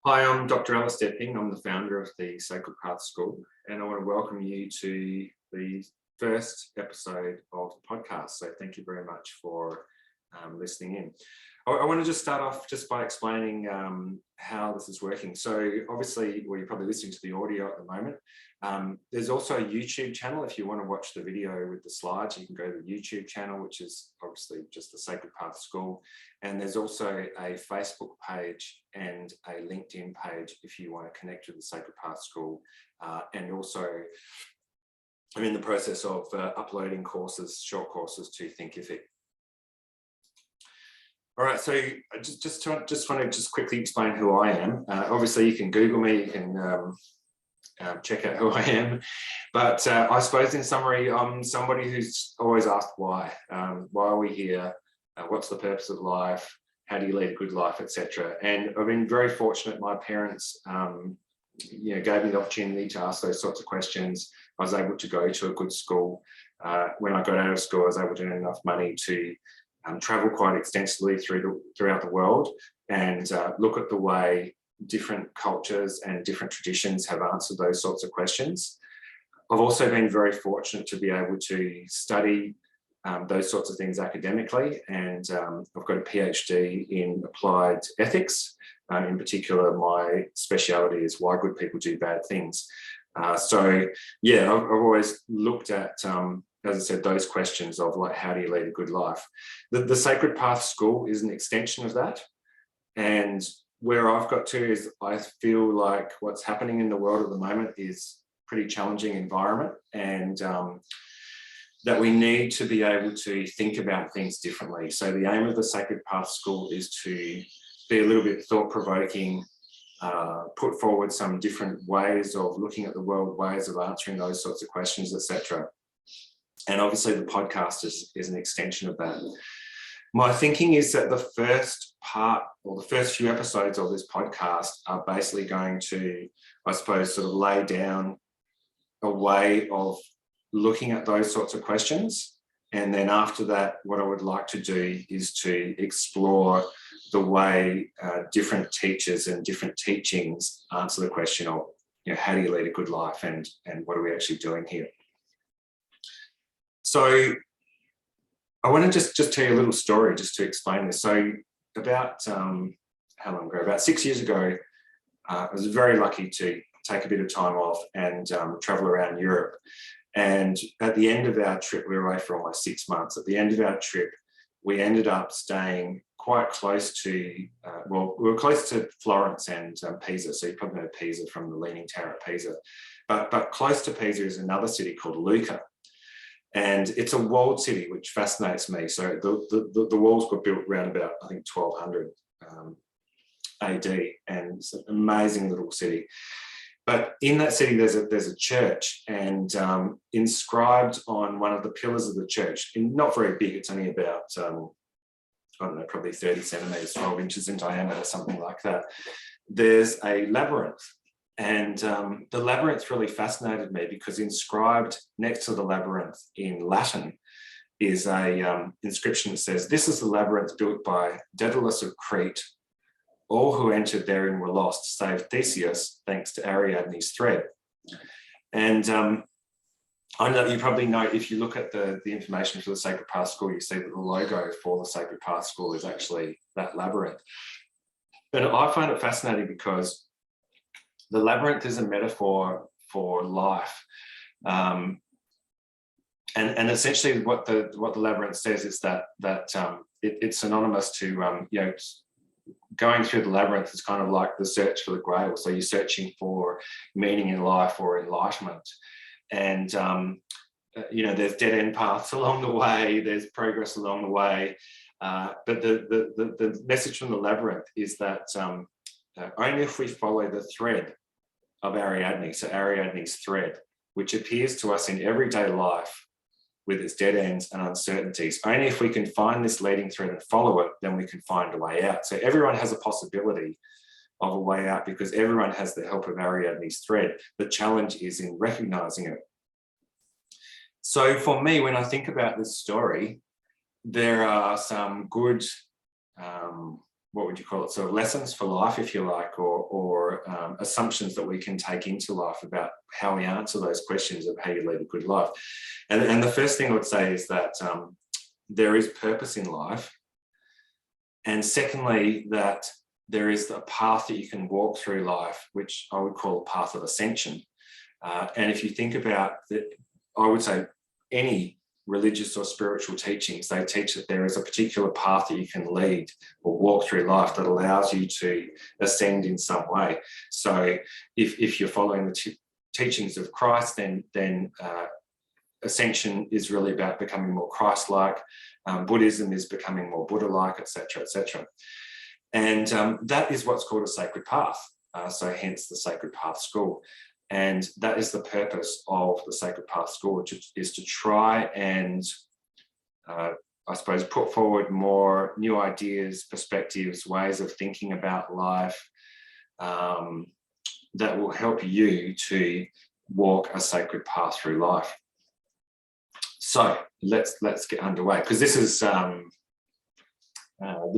Hi, I'm Dr. Alice Stepping. I'm the founder of the Sacred Path School, and I want to welcome you to the first episode of the podcast. So thank you very much for listening in. I want to just start off just by explaining how this is working. So obviously, well, you're probably listening to the audio at the moment. There's also a YouTube channel. If you want to watch the video with the slides, you can go to the YouTube channel, which is obviously just the Sacred Path School. And there's also a Facebook page and a LinkedIn page if you want to connect with the Sacred Path School. And also, I'm in the process of uploading courses, short courses to Thinkific. All right, so I just want to quickly explain who I am. Obviously, you can Google me, you can check out who I am. But I suppose in summary, I'm somebody who's always asked why. Why are we here? What's the purpose of life? How do you lead a good life, etc. And I've been very fortunate. My parents, gave me the opportunity to ask those sorts of questions. I was able to go to a good school. When I got out of school, I was able to earn enough money to travel quite extensively throughout the world and look at the way different cultures and different traditions have answered those sorts of questions. I've also been very fortunate to be able to study those sorts of things academically, and I've got a PhD in applied ethics. In particular, my speciality is why good people do bad things. So yeah, I've always looked at, as I said, those questions of like, how do you lead a good life? The Sacred Path School is an extension of that. And where I've got to is I feel like what's happening in the world at the moment is a pretty challenging environment, and that we need to be able to think about things differently. So the aim of the Sacred Path School is to be a little bit thought-provoking, put forward some different ways of looking at the world, ways of answering those sorts of questions, etc. And obviously the podcast is an extension of that. My thinking is that the first part or the first few episodes of this podcast are basically going to, I suppose, sort of lay down a way of looking at those sorts of questions. And then after that, what I would like to do is to explore the way different teachers and different teachings answer the question of, how do you lead a good life, and what are we actually doing here? So I want to just tell you a little story just to explain this. So about, how long ago? About 6 years ago, I was very lucky to take a bit of time off and travel around Europe. And at the end of our trip, we were away for almost 6 months. At the end of our trip, we ended up staying quite close to, we were close to Florence and Pisa. So you probably know Pisa from the Leaning Tower at Pisa. But close to Pisa is another city called Lucca. And it's a walled city, which fascinates me. So the walls were built around about, I think, 1200 AD, and it's an amazing little city. But in that city, there's a church, and inscribed on one of the pillars of the church, not very big, it's only about, I don't know, probably 30 centimetres, 12 inches in diameter, something like that. There's a labyrinth. And the labyrinth really fascinated me because inscribed next to the labyrinth in Latin is a inscription that says, "This is the labyrinth built by Daedalus of Crete. All who entered therein were lost, save Theseus, thanks to Ariadne's thread." And I know you probably know, if you look at the information for the Sacred Path School, you see that the logo for the Sacred Path School is actually that labyrinth. And I find it fascinating because the labyrinth is a metaphor for life. And essentially what the labyrinth says is that it's synonymous to, going through the labyrinth is kind of like the search for the grail. So you're searching for meaning in life or enlightenment. And, there's dead end paths along the way, there's progress along the way. But the message from the labyrinth is that only if we follow the thread of Ariadne, so Ariadne's thread, which appears to us in everyday life with its dead ends and uncertainties, only if we can find this leading thread and follow it, then we can find a way out. So everyone has a possibility of a way out because everyone has the help of Ariadne's thread. The challenge is in recognizing it. So for me, when I think about this story, there are some good what would you call it, sort of lessons for life, if you like, or assumptions that we can take into life about how we answer those questions of how you lead a good life. And the first thing I would say is that there is purpose in life. And secondly, that there is a path that you can walk through life, which I would call a path of ascension. And if you think about that, I would say any religious or spiritual teachings, they teach that there is a particular path that you can lead or walk through life that allows you to ascend in some way. So if you're following the teachings of Christ, then ascension is really about becoming more Christ-like. Buddhism is becoming more Buddha-like, etc., etc. And that is what's called a sacred path. So hence the Sacred Path School. And that is the purpose of the Sacred Path School, which is to try and, I suppose, put forward more new ideas, perspectives, ways of thinking about life that will help you to walk a sacred path through life. So let's get underway, because this is the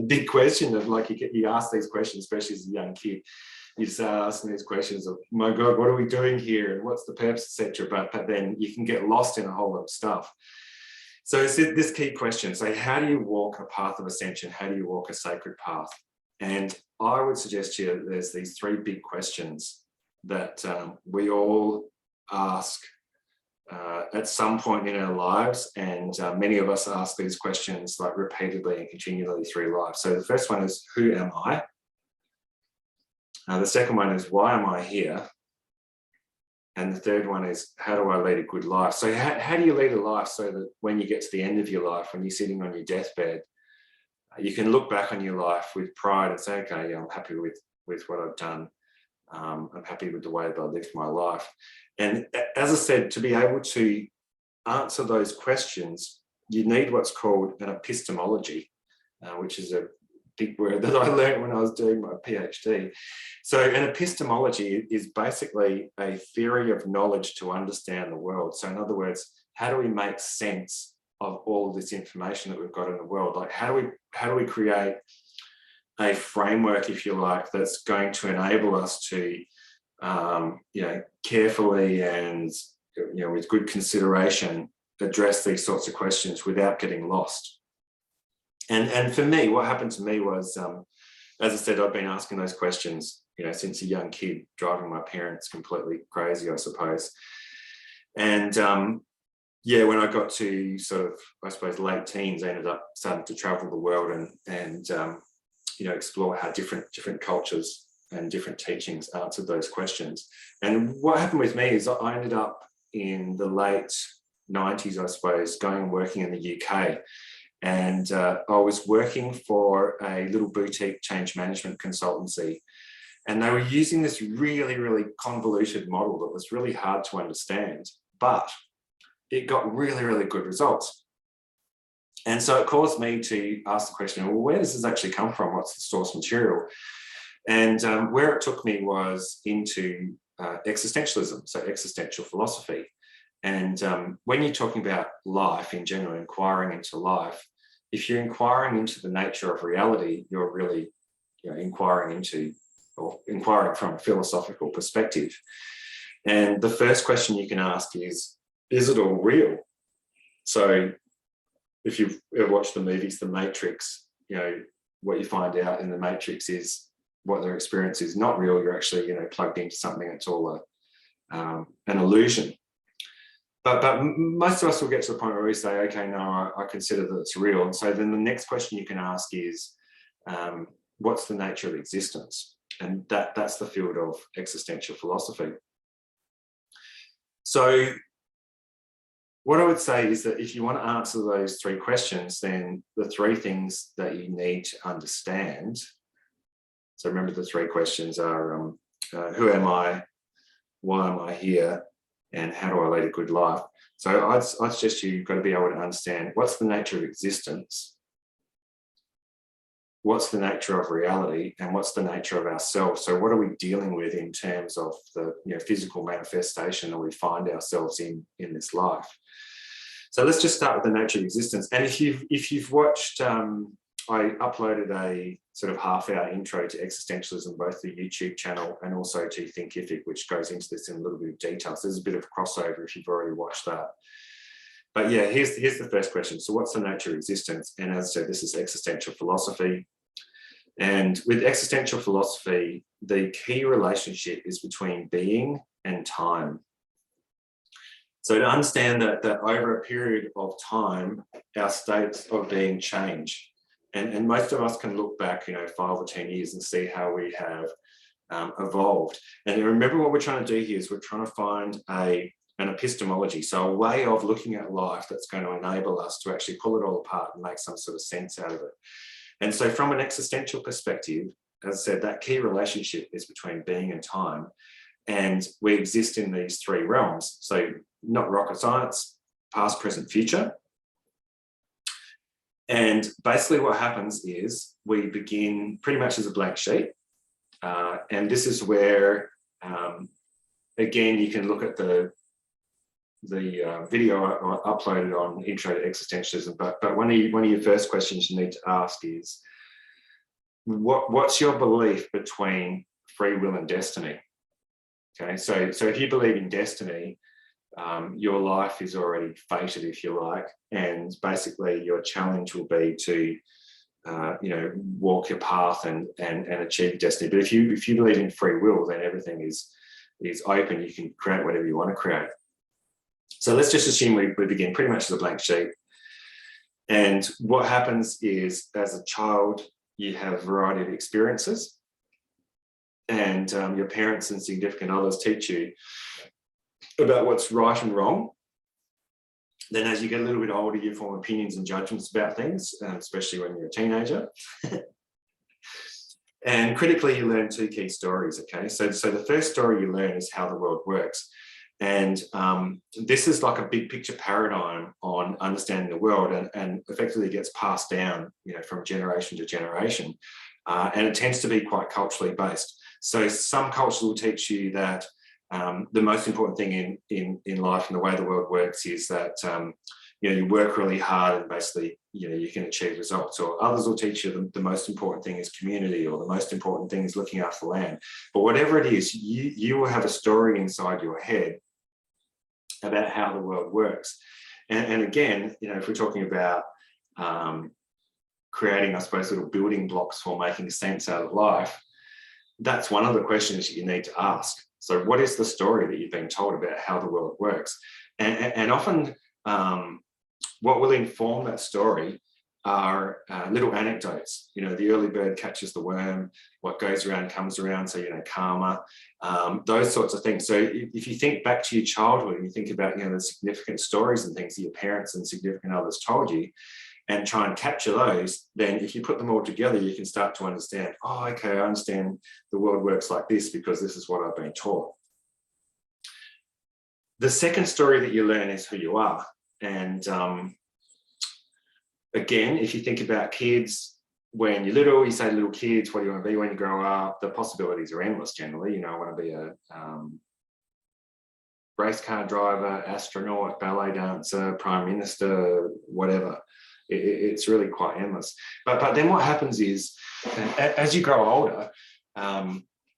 big question of, like, you ask these questions, especially as a young kid. You start asking these questions of, my God, what are we doing here? And what's the purpose, etc. But then you can get lost in a whole lot of stuff. So it's this key question. So how do you walk a path of ascension? How do you walk a sacred path? And I would suggest to you that there's these three big questions that we all ask at some point in our lives. And many of us ask these questions like repeatedly and continually through life. So the first one is, who am I? The second one is, why am I here? And the third one is, how do I lead a good life? So how do you lead a life so that when you get to the end of your life, when you're sitting on your deathbed, you can look back on your life with pride and say, okay, yeah, I'm happy with what I've done. I'm happy with the way that I lived my life. And as I said, to be able to answer those questions, you need what's called an epistemology, which is a big word that I learned when I was doing my PhD. So an epistemology is basically a theory of knowledge to understand the world. So in other words, how do we make sense of all of this information that we've got in the world? Like, how do we create a framework, if you like, that's going to enable us to carefully and with good consideration address these sorts of questions without getting lost. And for me, what happened to me was, as I said, I've been asking those questions, since a young kid, driving my parents completely crazy, I suppose. And when I got to sort of, I suppose, late teens, I ended up starting to travel the world and explore how different cultures and different teachings answered those questions. And what happened with me is I ended up in the late 90s, I suppose, going and working in the UK. And I was working for a little boutique change management consultancy. And they were using this really, really convoluted model that was really hard to understand, but it got really, really good results. And so it caused me to ask the question, well, where does this actually come from? What's the source material? And where it took me was into existentialism, so existential philosophy. And when you're talking about life in general, inquiring into life, if you're inquiring into the nature of reality, you're really inquiring from a philosophical perspective. And the first question you can ask is it all real? So if you've ever watched the movies The Matrix, what you find out in The Matrix is what their experience is not real. You're actually plugged into something that's all an illusion. But most of us will get to the point where we say, okay, no, I consider that it's real. And so then the next question you can ask is, what's the nature of existence? And that's the field of existential philosophy. So what I would say is that if you want to answer those three questions, then the three things that you need to understand. So remember, the three questions are, who am I? Why am I here? And how do I lead a good life? So I'd suggest you've got to be able to understand what's the nature of existence, what's the nature of reality, and what's the nature of ourselves. So what are we dealing with in terms of the physical manifestation that we find ourselves in this life? So let's just start with the nature of existence. And if you've watched I uploaded a sort of half-hour intro to existentialism, both the YouTube channel and also to Thinkific, which goes into this in a little bit of detail. So there's a bit of crossover if you've already watched that. But yeah, here's the first question. So what's the nature of existence? And as I said, this is existential philosophy. And with existential philosophy, the key relationship is between being and time. So to understand that over a period of time, our states of being change. And most of us can look back, 5 or 10 years and see how we have evolved. And remember, what we're trying to do here is we're trying to find an epistemology, so a way of looking at life that's going to enable us to actually pull it all apart and make some sort of sense out of it. And so from an existential perspective, as I said, that key relationship is between being and time. And we exist in these 3 realms. So not rocket science, past, present, future. And basically what happens is we begin pretty much as a blank sheet. And this is where, again, you can look at the video I uploaded on Intro to Existentialism. But one of your first questions you need to ask is, what's your belief between free will and destiny? Okay, so if you believe in destiny, your life is already fated, if you like, and basically your challenge will be to walk your path and achieve destiny. But if you believe in free will, then everything is open. You can create whatever you want to create. So let's just assume we begin pretty much as a blank sheet. And what happens is, as a child, you have a variety of experiences, and your parents and significant others teach you about what's right and wrong. Then as you get a little bit older, you form opinions and judgments about things, especially when you're a teenager. And critically, you learn 2 key stories, okay? So the first story you learn is how the world works. And this is like a big picture paradigm on understanding the world, and effectively gets passed down, from generation to generation. And it tends to be quite culturally based. So some cultures will teach you that the most important thing in life and the way the world works is that you work really hard and basically you can achieve results. Or others will teach you the most important thing is community, or the most important thing is looking after the land. But whatever it is, you will have a story inside your head about how the world works. And again, if we're talking about creating, I suppose, little building blocks for making sense out of life, that's one of the questions you need to ask. So what is the story that you've been told about how the world works? And often what will inform that story are little anecdotes. The early bird catches the worm, what goes around comes around, so karma, those sorts of things. So if you think back to your childhood and you think about the significant stories and things that your parents and significant others told you, and try and capture those, then if you put them all together, you can start to understand, oh, okay, I understand the world works like this because this is what I've been taught. The second story that you learn is who you are. And again, if you think about kids, when you're little, you say little kids, what do you want to be when you grow up? The possibilities are endless generally. I want to be a race car driver, astronaut, ballet dancer, prime minister, whatever. It's really quite endless. But then what happens is, as you grow older,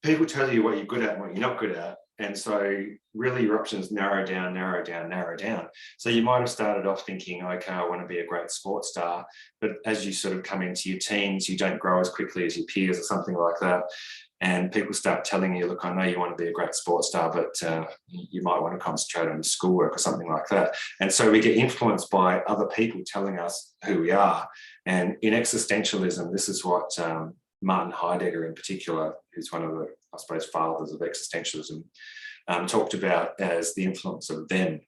people tell you what you're good at and what you're not good at. And so really your options narrow down. So you might have started off thinking, okay, I want to be a great sports star. But as you sort of come into your teens, you don't grow as quickly as your peers or something like that. And people start telling you, look, I know you want to be a great sports star, but you might want to concentrate on your schoolwork or something like that. And so we get influenced by other people telling us who we are. And in existentialism, this is what Martin Heidegger in particular, who's one of the, I suppose, fathers of existentialism, talked about as the influence of them.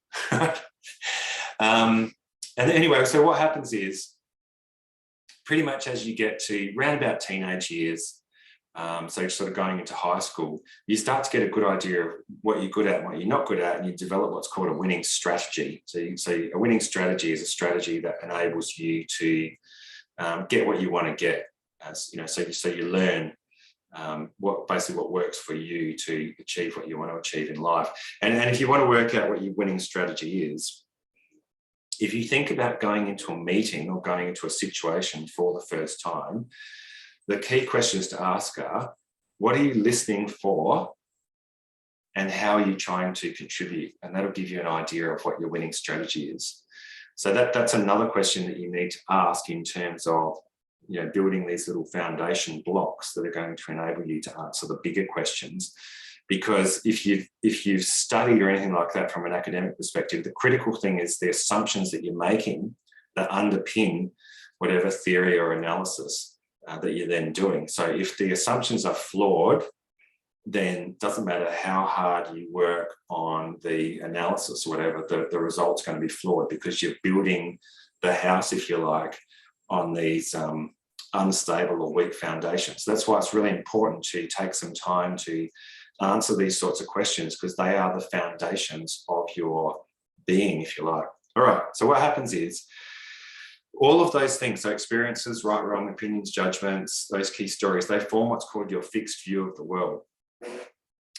And anyway, so what happens is, pretty much as you get to round about teenage years, so you're sort of going into high school, you start to get a good idea of what you're good at and what you're not good at, and you develop what's called a winning strategy. So a winning strategy is a strategy that enables you to get what you want to get. So you learn what works for you to achieve what you want to achieve in life. And if you want to work out what your winning strategy is, if you think about going into a meeting or going into a situation for the first time, the key questions to ask are, what are you listening for? And how are you trying to contribute? And that'll give you an idea of what your winning strategy is. So that's another question that you need to ask in terms of, you know, building these little foundation blocks that are going to enable you to answer the bigger questions. Because if you've studied or anything like that from an academic perspective, the critical thing is the assumptions that you're making that underpin whatever theory or analysis that you're then doing. So if the assumptions are flawed, then it doesn't matter how hard you work on the analysis or whatever, the result's going to be flawed, because you're building the house, if you like, on these unstable or weak foundations. That's why it's really important to take some time to answer these sorts of questions, because they are the foundations of your being, if you like. All right, so what happens is all of those things, so experiences, right, wrong, opinions, judgments, those key stories, they form what's called your fixed view of the world.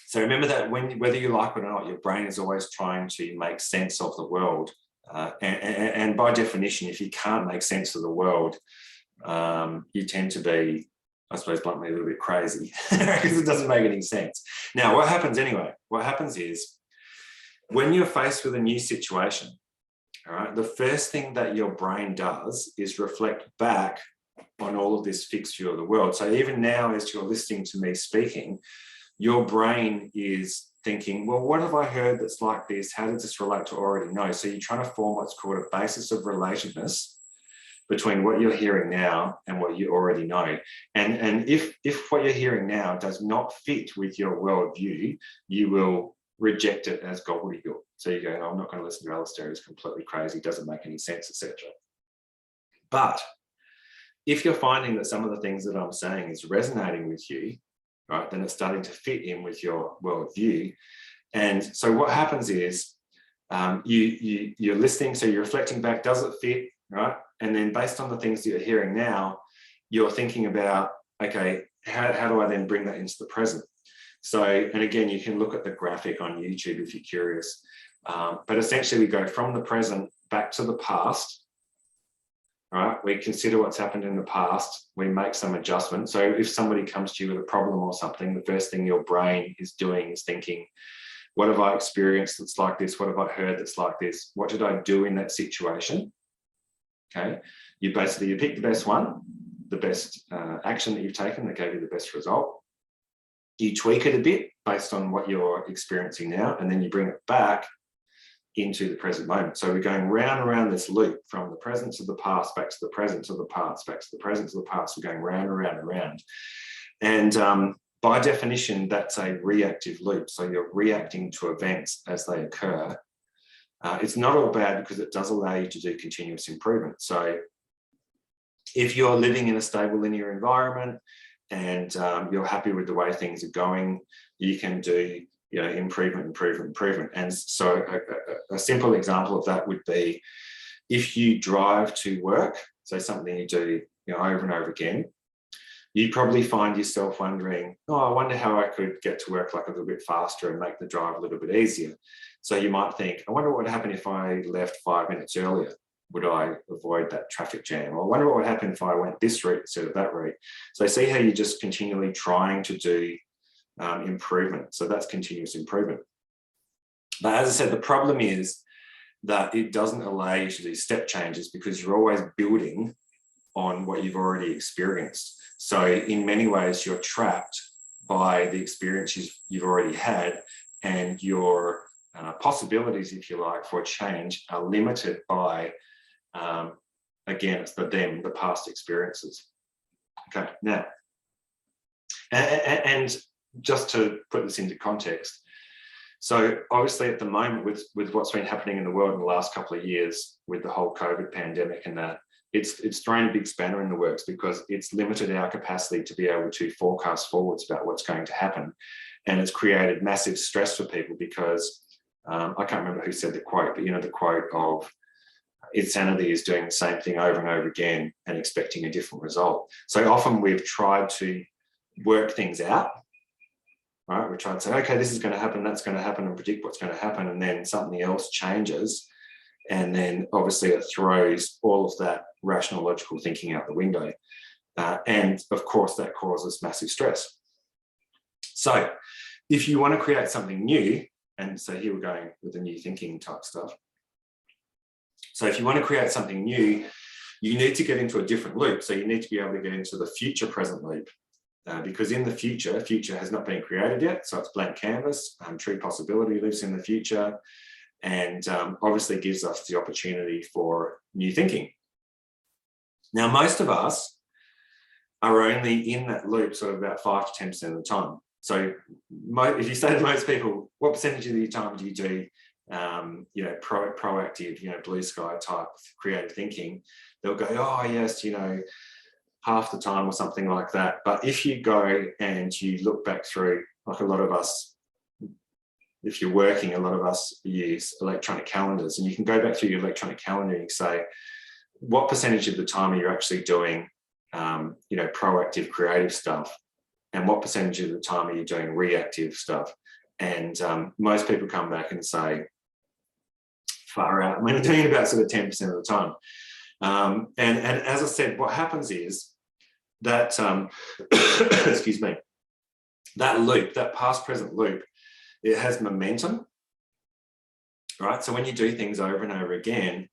So remember that whether you like it or not, your brain is always trying to make sense of the world. And by definition, if you can't make sense of the world, you tend to be, I suppose, bluntly, a little bit crazy, because it doesn't make any sense. Now, what happens anyway? What happens is, when you're faced with a new situation, all right, the first thing that your brain does is reflect back on all of this fixed view of the world. So even now, as you're listening to me speaking, your brain is thinking, well, what have I heard that's like this? How does this relate to already know? So you're trying to form what's called a basis of relatedness between what you're hearing now and what you already know. And if what you're hearing now does not fit with your worldview, you will reject it as gobbledygook. So you go, no, I'm not going to listen to Alistair, he's completely crazy, doesn't make any sense, etc. But if you're finding that some of the things that I'm saying is resonating with you, right, then it's starting to fit in with your worldview. And so what happens is you're listening, so you're reflecting back, does it fit, right? And then based on the things that you're hearing now, you're thinking about, okay, how do I then bring that into the present? So, and again, you can look at the graphic on YouTube if you're curious. But essentially we go from the present back to the past. All right, we consider what's happened in the past, we make some adjustments. So if somebody comes to you with a problem or something, the first thing your brain is doing is thinking, what have I experienced that's like this? What have I heard that's like this? What did I do in that situation? Okay, you pick the best one, the best action that you've taken that gave you the best result. You tweak it a bit based on what you're experiencing now, and then you bring it back into the present moment. So we're going round and round this loop from the present to the past, back to the present to the past, back to the present to the past. We're going round and round and round. And by definition, that's a reactive loop. So you're reacting to events as they occur. It's not all bad, because it does allow you to do continuous improvement. So if you're living in a stable linear environment and you're happy with the way things are going, you can do, you know, improvement. And so a simple example of that would be, if you drive to work, so something you do, you know, over and over again, you probably find yourself wondering, oh, I wonder how I could get to work like a little bit faster and make the drive a little bit easier. So you might think, I wonder what would happen if I left 5 minutes earlier. Would I avoid that traffic jam? Or I wonder what would happen if I went this route instead of that route. So see how you're just continually trying to do improvement. So that's continuous improvement. But as I said, the problem is that it doesn't allow you to do step changes, because you're always building on what you've already experienced. So in many ways, you're trapped by the experiences you've already had, and your possibilities, if you like, for change are limited by, again, it's the past experiences. Okay, now, and just to put this into context, so obviously at the moment with what's been happening in the world in the last couple of years with the whole COVID pandemic and that, it's thrown a big spanner in the works, because it's limited our capacity to be able to forecast forwards about what's going to happen. And it's created massive stress for people, because I can't remember who said the quote, but you know, the quote of, insanity is doing the same thing over and over again and expecting a different result. So often we've tried to work things out, right? We try to say, okay, this is going to happen, that's going to happen, and predict what's going to happen, and then something else changes, And then obviously it throws all of that rational, logical thinking out the window. And of course, that causes massive stress. So if you want to create something new, and so here we're going with the new thinking type stuff. So if you want to create something new, you need to get into a different loop. So you need to be able to get into the future present loop. Because in the future has not been created yet. So it's blank canvas. True possibility lives in the future, and obviously gives us the opportunity for new thinking. Now, most of us are only in that loop sort of about 5 to 10% of the time. So if you say to most people, what percentage of your time do you do, proactive, blue sky type creative thinking, they'll go, oh yes, half the time or something like that. But if you go and you look back through, like a lot of us, if you're working, a lot of us use electronic calendars, and you can go back through your electronic calendar and say, what percentage of the time are you actually doing, proactive creative stuff? And what percentage of the time are you doing reactive stuff? And most people come back and say, far out. I'm doing it about sort of 10% of the time. And as I said, what happens is that, excuse me, that loop, that past present loop, it has momentum, right? So when you do things over and over again,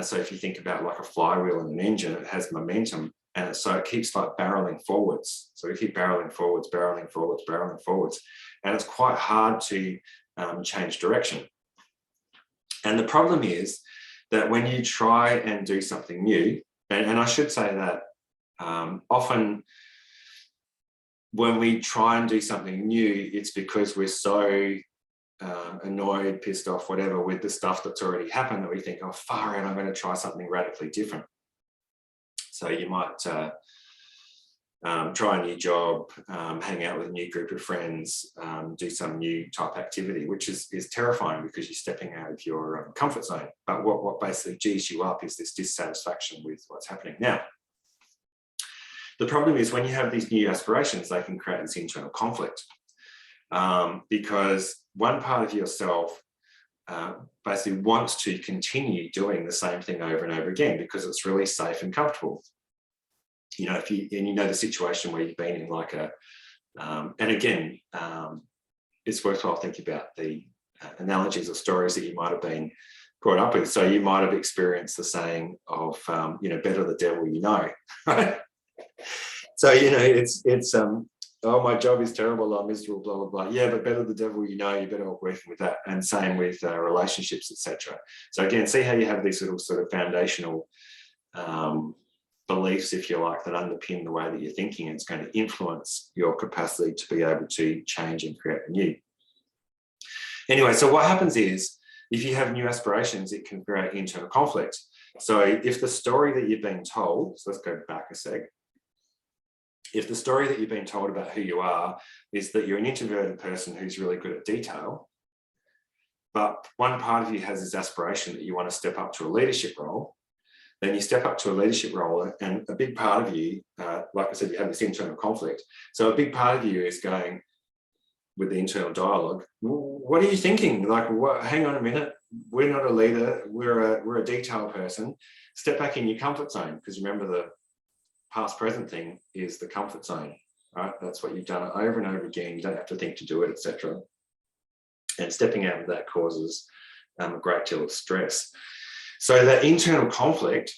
so if you think about like a flywheel and an engine, it has momentum, and so it keeps like barreling forwards. So we keep barreling forwards, and it's quite hard to change direction. And the problem is that when you try and do something new, and I should say that often when we try and do something new, it's because we're so annoyed, pissed off, whatever, with the stuff that's already happened that we think, oh, far out, I'm going to try something radically different. So you might try a new job, hang out with a new group of friends, do some new type activity, which is terrifying because you're stepping out of your comfort zone. But what basically G's you up is this dissatisfaction with what's happening now. The problem is when you have these new aspirations, they can create this internal conflict, because one part of yourself basically wants to continue doing the same thing over and over again because it's really safe and comfortable. If you know the situation where you've been in like a, and again, it's worthwhile thinking about the analogies or stories that you might have been brought up with. So you might have experienced the saying of, better the devil you know, right? So, it's oh, my job is terrible, I'm miserable, blah, blah, blah. Yeah, but better the devil you know, you're better off working with that. And same with relationships, etc. So again, see how you have these little sort of foundational beliefs, if you like, that underpin the way that you're thinking. It's going to influence your capacity to be able to change and create new. Anyway, so what happens is, if you have new aspirations, it can create internal conflict. So if the story that you've been told, so let's go back a sec. If the story that you've been told about who you are is that you're an introverted person who's really good at detail, but one part of you has this aspiration that you want to step up to a leadership role, then you step up to a leadership role, and a big part of you, like I said, you have this internal conflict. So a big part of you is going with the internal dialogue, what are you thinking? Like, what, hang on a minute, we're not a leader, we're a detail person. Step back in your comfort zone, because remember the past present thing is the comfort zone, right? That's what you've done over and over again. You don't have to think to do it, etc. And stepping out of that causes a great deal of stress. So that internal conflict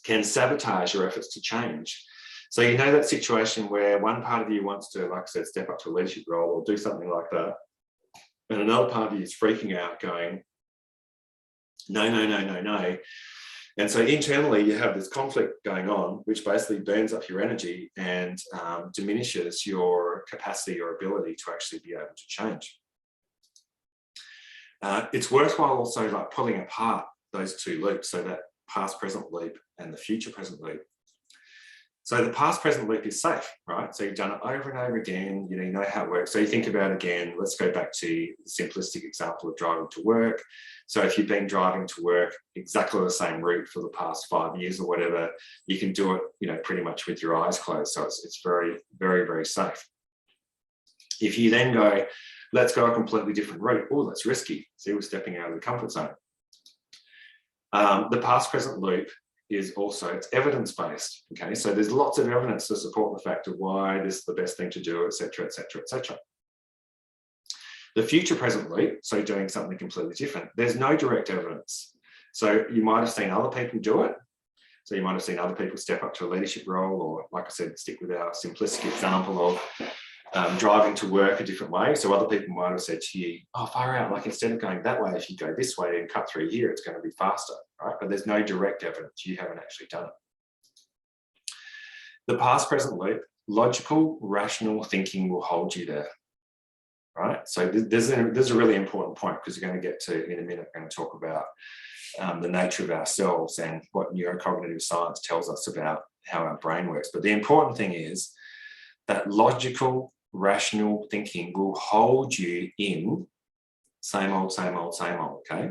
can sabotage your efforts to change. So that situation where one part of you wants to, like I said, step up to a leadership role or do something like that, and another part of you is freaking out going, no, no, no, no, no. And so internally you have this conflict going on, which basically burns up your energy and diminishes your capacity or ability to actually be able to change. It's worthwhile also like pulling apart those two loops, so that past present loop and the future present loop. So the past present loop is safe, right? So you've done it over and over again, you know how it works. So you think about, again, let's go back to the simplistic example of driving to work. So if you've been driving to work exactly the same route for the past 5 years or whatever, you can do it, pretty much with your eyes closed. So it's very, very, very safe. If you then go, let's go a completely different route. Oh, that's risky. See, we're stepping out of the comfort zone. The past-present loop is also, it's evidence-based, okay? So there's lots of evidence to support the fact of why this is the best thing to do, etc., etc., etc. The future-present loop, so doing something completely different, there's no direct evidence. So you might have seen other people do it. So you might have seen other people step up to a leadership role, or like I said, stick with our simplistic example of driving to work a different way. So other people might have said to you, oh, far out, like instead of going that way, if you go this way and cut through here, it's going to be faster, right? But there's no direct evidence. You haven't actually done it. The past-present loop, logical, rational thinking will hold you there, right? So there's a really important point, because you're going to get to, in a minute, I'm going to talk about the nature of ourselves and what neurocognitive science tells us about how our brain works. But the important thing is that logical, rational thinking will hold you in same old, same old, same old, okay?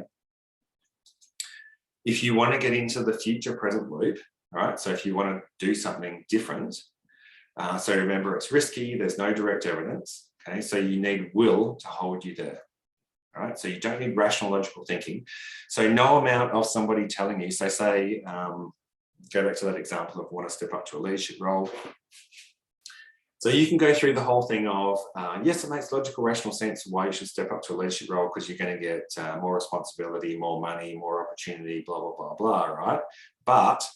If you want to get into the future present loop, right? So if you want to do something different, so remember, it's risky, there's no direct evidence, okay? So you need will to hold you there, right? So you don't need rational, logical thinking. So no amount of somebody telling you, so say, go back to that example of want to step up to a leadership role. So you can go through the whole thing of, yes, it makes logical, rational sense why you should step up to a leadership role, because you're going to get more responsibility, more money, more opportunity, blah, blah, blah, blah, right? But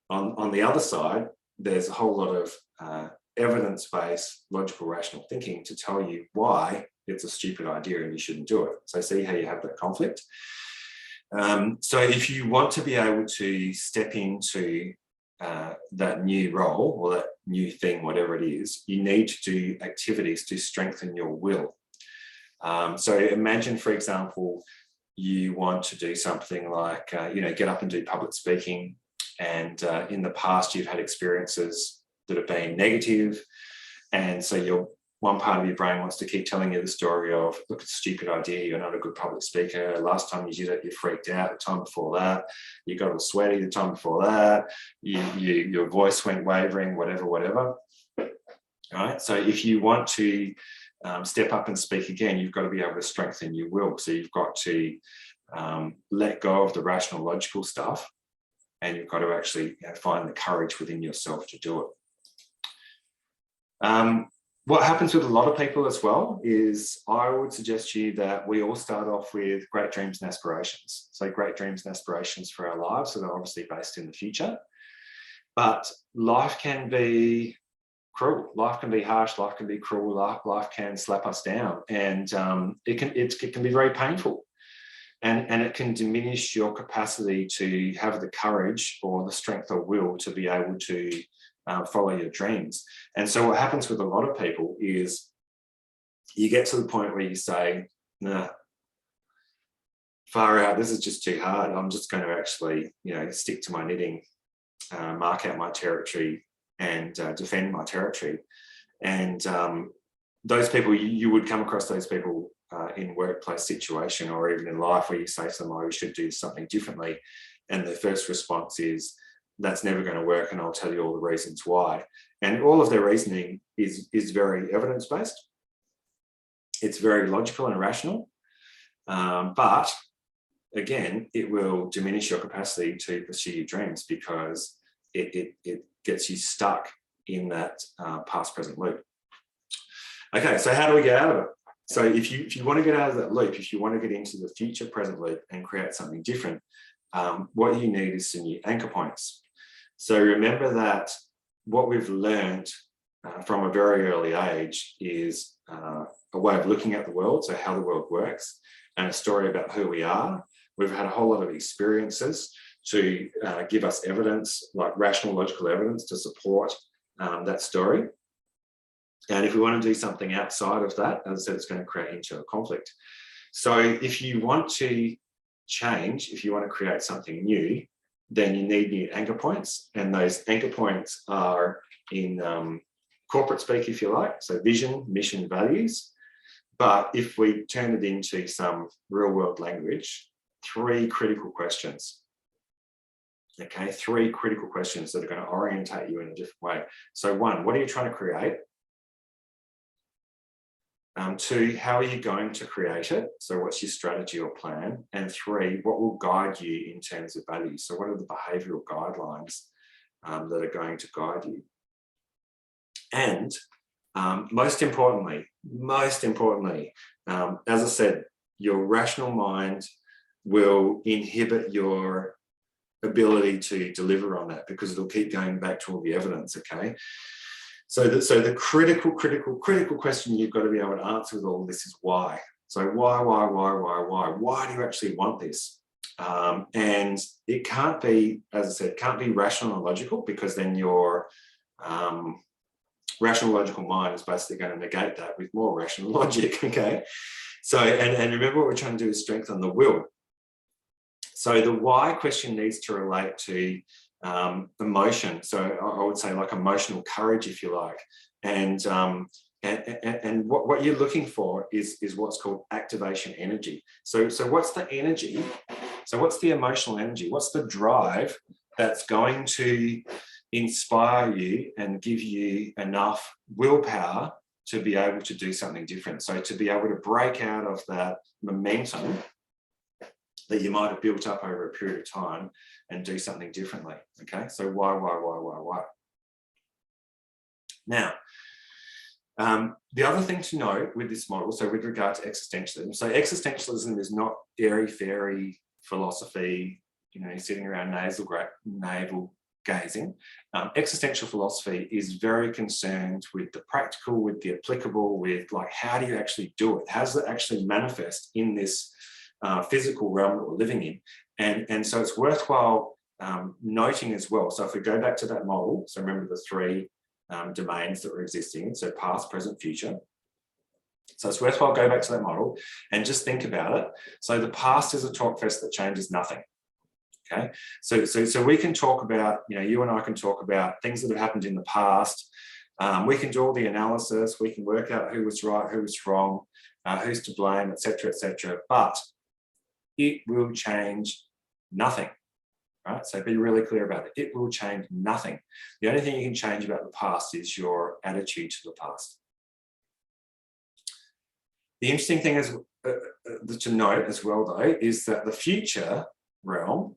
on the other side, there's a whole lot of evidence-based, logical, rational thinking to tell you why it's a stupid idea and you shouldn't do it. So see how you have that conflict. So if you want to be able to step into that new role or that new thing, whatever it is, you need to do activities to strengthen your will. So imagine, for example, you want to do something like, get up and do public speaking. And in the past, you've had experiences that have been negative. And so one part of your brain wants to keep telling you the story of, look, it's a stupid idea, you're not a good public speaker. Last time you did it, you freaked out. The time before that, you got all sweaty. The time before that, your voice went wavering, whatever. All right. So if you want to step up and speak again, you've got to be able to strengthen your will. So you've got to let go of the rational, logical stuff, and you've got to actually find the courage within yourself to do it. What happens with a lot of people as well is, I would suggest to you that we all start off with great dreams and aspirations. So great dreams and aspirations for our lives, so they're obviously based in the future. But life can be cruel, life can be harsh, life can be cruel, life can slap us down, and it can be very painful. And it can diminish your capacity to have the courage or the strength of will to be able to follow your dreams. And so what happens with a lot of people is you get to the point where you say, nah, far out, this is just too hard. I'm just going to actually, stick to my knitting, mark out my territory and defend my territory. And those people, you would come across those people in workplace situation or even in life, where you say to them, oh, we should do something differently. And their first response is, that's never going to work, and I'll tell you all the reasons why. And all of their reasoning is very evidence-based. It's very logical and rational. But again, it will diminish your capacity to pursue your dreams, because it gets you stuck in that past-present loop. Okay, so how do we get out of it? So if you want to get out of that loop, if you want to get into the future-present loop and create something different, what you need is some new anchor points. So remember that what we've learned from a very early age is a way of looking at the world, so how the world works, and a story about who we are. We've had a whole lot of experiences to give us evidence, like rational, logical evidence to support that story. And if we want to do something outside of that, as I said, it's going to create internal conflict. So if you want to change, if you want to create something new, then you need new anchor points. And those anchor points are in corporate speak, if you like, so vision, mission, values. But if we turn it into some real world language, 3 critical questions. Okay, 3 critical questions that are going to orientate you in a different way. So 1, what are you trying to create? 2, how are you going to create it? So what's your strategy or plan? And 3, what will guide you in terms of values? So what are the behavioural guidelines that are going to guide you? And most importantly, as I said, your rational mind will inhibit your ability to deliver on that, because it'll keep going back to all the evidence, okay? So the critical question you've got to be able to answer with all of this is why. So why? Why do you actually want this? And it can't be, as I said, can't be rational and logical, because then your rational logical mind is basically going to negate that with more rational logic, okay? So, and remember, what we're trying to do is strengthen the will. So the why question needs to relate to emotion. So I would say like emotional courage, if you like. And what you're looking for is what's called activation energy. So what's the energy? So what's the emotional energy? What's the drive that's going to inspire you and give you enough willpower to be able to do something different? So to be able to break out of that momentum that you might have built up over a period of time and do something differently, okay? So why? Now, the other thing to note with this model, so with regard to existentialism, so existentialism is not airy-fairy philosophy, you know, sitting around navel gazing. Existential philosophy is very concerned with the practical, with the applicable, with like, how do you actually do it? How does it actually manifest in this physical realm that we're living in? And so it's worthwhile noting as well. So if we go back to that model, so remember the 3 domains that were existing, so past, present, future. So it's worthwhile go back to that model and just think about it. So the past is a talk fest that changes nothing. Okay, so we can talk about, you know, you and I can talk about things that have happened in the past. We can do all the analysis. We can work out who was right, who was wrong, who's to blame, etc., but it will change nothing, right? So be really clear about it. It will change nothing. The only thing you can change about the past is your attitude to the past. The interesting thing is to note as well, though, is that the future realm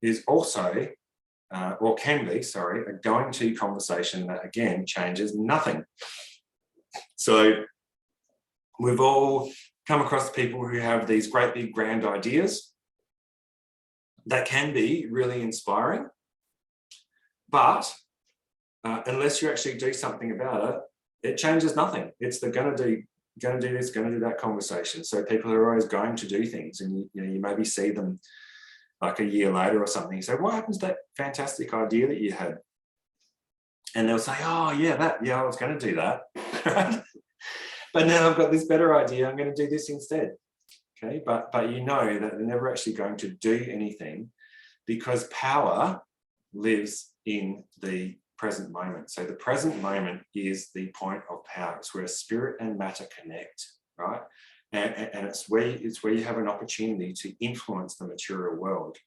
is also, or can be, sorry, a going to conversation that, again, changes nothing. So we've all come across people who have these great big grand ideas that can be really inspiring, but unless you actually do something about it, it changes nothing. It's the gonna do this, gonna do that conversation. So people are always going to do things, and you maybe see them like a year later or something. You say, what happens to that fantastic idea that you had? And they'll say, oh yeah, I was going to do that. But now I've got this better idea, I'm going to do this instead. Okay, but you know that they're never actually going to do anything, because power lives in the present moment. So the present moment is the point of power. It's where spirit and matter connect, right? And it's where you have an opportunity to influence the material world,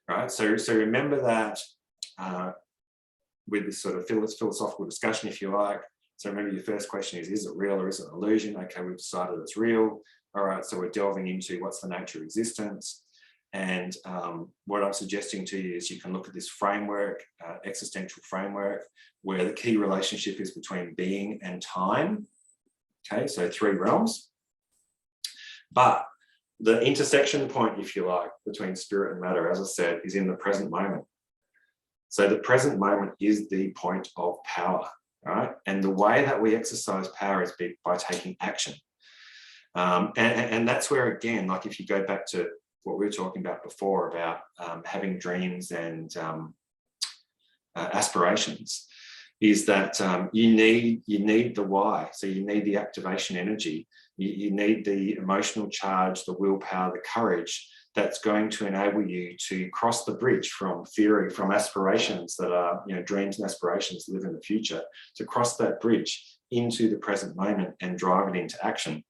right? So remember that with this sort of philosophical discussion, if you like. So remember, your first question is it real or is it an illusion? Okay, we've decided it's real. All right, so we're delving into what's the nature of existence. And what I'm suggesting to you is you can look at this framework, existential framework, where the key relationship is between being and time. Okay, so 3 realms. But the intersection point, if you like, between spirit and matter, as I said, is in the present moment. So the present moment is the point of power, right? And the way that we exercise power is by taking action. And that's where, again, like if you go back to what we were talking about before about having dreams and aspirations, is that you need the why. So you need the activation energy. You need the emotional charge, the willpower, the courage that's going to enable you to cross the bridge from theory, from aspirations that are, dreams and aspirations that live in the future, to cross that bridge into the present moment and drive it into action.